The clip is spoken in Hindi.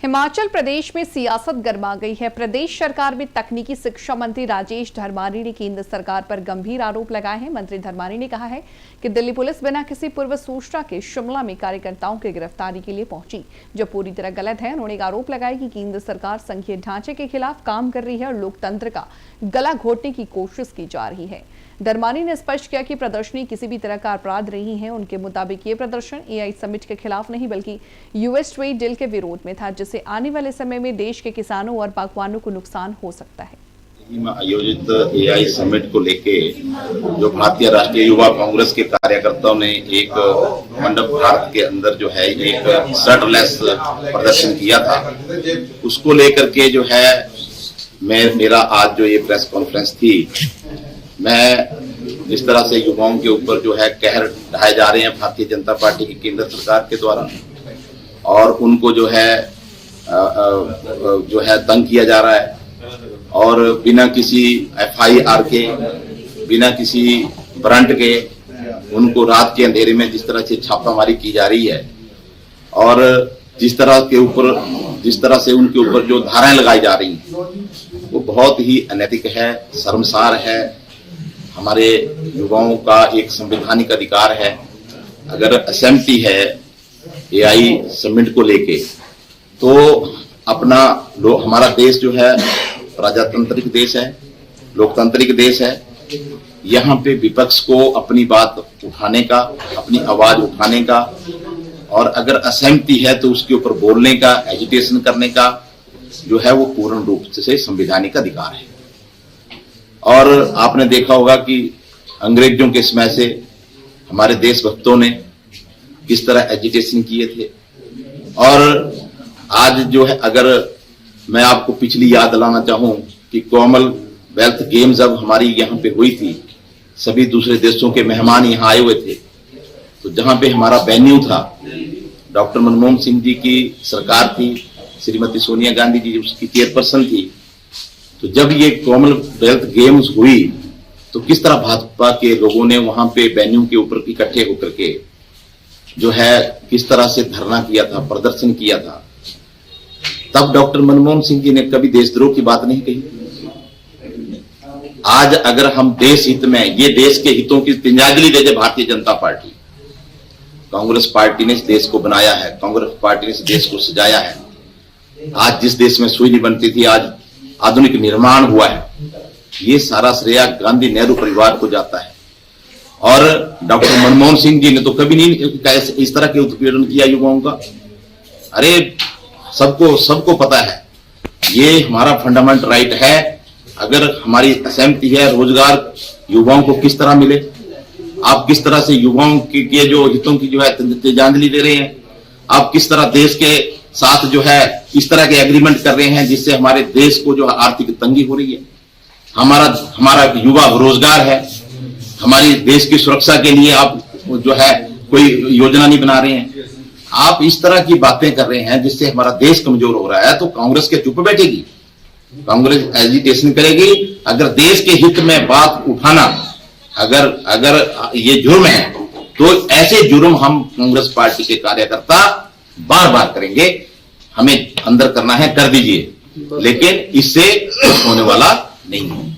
हिमाचल प्रदेश में सियासत गर्मा गई है। प्रदेश सरकार में तकनीकी शिक्षा मंत्री राजेश धर्माणी ने केंद्र सरकार पर गंभीर आरोप लगाए हैं। मंत्री धर्माणी ने कहा है कि दिल्ली पुलिस बिना किसी पूर्व सूचना के शिमला में कार्यकर्ताओं की गिरफ्तारी के लिए पहुंची, जो पूरी तरह गलत है। उन्होंने आरोप लगाया कि केंद्र सरकार संघीय ढांचे के खिलाफ काम कर रही है और लोकतंत्र का गला घोटने की कोशिश की जा रही है। धर्माणी ने स्पष्ट किया कि प्रदर्शनी किसी भी तरह का अपराध नहीं है। उनके मुताबिक ये प्रदर्शन एआई समिट के खिलाफ नहीं बल्कि यूएस ट्रेड डील के विरोध में था, जिससे आने वाले समय में देश के किसानों और बागवानों को नुकसान हो सकता है। आयोजित एआई समिट को लेके जो भारतीय राष्ट्रीय युवा कांग्रेस के कार्यकर्ताओं ने एक मंडप भारत के अंदर जो है एक शर्टलेस प्रदर्शन किया था, उसको लेकर के जो है मेरा आज जो ये प्रेस कॉन्फ्रेंस थी, मैं जिस तरह से युवाओं के ऊपर जो है कहर ढाए जा रहे हैं भारतीय जनता पार्टी की केंद्र सरकार के द्वारा, और उनको जो है तंग किया जा रहा है, और बिना किसी एफआईआर के, बिना किसी वारंट के उनको रात के अंधेरे में जिस तरह से छापामारी की जा रही है, और जिस तरह से उनके ऊपर जो धाराएं लगाई जा रही हैं, वो बहुत ही अनैतिक है, शर्मसार है। हमारे युवाओं का एक संवैधानिक अधिकार है। अगर असहमति है एआई समिट को लेके, तो हमारा देश जो है प्रजातांत्रिक देश है, लोकतांत्रिक देश है। यहाँ पे विपक्ष को अपनी बात उठाने का, अपनी आवाज उठाने का, और अगर असहमति है तो उसके ऊपर बोलने का, एजिटेशन करने का जो है वो पूर्ण रूप से संवैधानिक अधिकार है। और आपने देखा होगा कि अंग्रेजों के समय से हमारे देशभक्तों ने किस तरह एजिटेशन किए थे, और आज जो है, अगर मैं आपको पिछली याद दिलाना चाहूं कि कॉमनवेल्थ गेम्स जब हमारी यहाँ पे हुई थी, सभी दूसरे देशों के मेहमान यहाँ आए हुए थे, तो जहां पे हमारा वेन्यू था, डॉक्टर मनमोहन सिंह जी की सरकार थी, श्रीमती सोनिया गांधी जी उसकी चेयरपर्सन थी। तो जब ये कॉमनवेल्थ गेम्स हुई, तो किस तरह भाजपा के लोगों ने वहां पे वेन्यू के ऊपर इकट्ठे होकर के जो है किस तरह से धरना किया था, प्रदर्शन किया था। तब डॉक्टर मनमोहन सिंह जी ने कभी देशद्रोह की बात नहीं कही। आज अगर हम देश हित में, ये देश के हितों की तिलांजलि दे दे भारतीय जनता पार्टी, कांग्रेस पार्टी ने इस देश को बनाया है, कांग्रेस पार्टी ने इस देश को सजाया है। आज जिस देश में सुई नहीं बनती थी, आज आधुनिक निर्माण हुआ है। ये सारा श्रेय गांधी नेहरू परिवार को जाता है। और डॉक्टर मनमोहन सिंह जी ने तो कभी नहीं इस तरह के उत्पीड़न किया युवाओं का। अरे सबको पता है, ये हमारा फंडामेंटल राइट है। अगर हमारी असहमति है, रोजगार युवाओं को किस तरह मिले, आप किस तरह से युवाओं के जो हितों की जो है तिलांजलि दे रहे हैं, आप किस तरह देश के साथ जो है इस तरह के एग्रीमेंट कर रहे हैं जिससे हमारे देश को जो आर्थिक तंगी हो रही है। हमारा युवा रोजगार है, हमारी देश की सुरक्षा के लिए आप जो है कोई योजना नहीं बना रहे हैं। आप इस तरह की बातें कर रहे हैं जिससे हमारा देश कमजोर हो रहा है। तो कांग्रेस के चुप बैठेगी? कांग्रेस एजिटेशन करेगी। अगर देश के हित में बात उठाना अगर ये जुर्म है, तो ऐसे जुर्म हम कांग्रेस पार्टी के कार्यकर्ता बार बार करेंगे। हमें अंदर करना है, कर दीजिए, लेकिन इससे होने वाला नहीं है।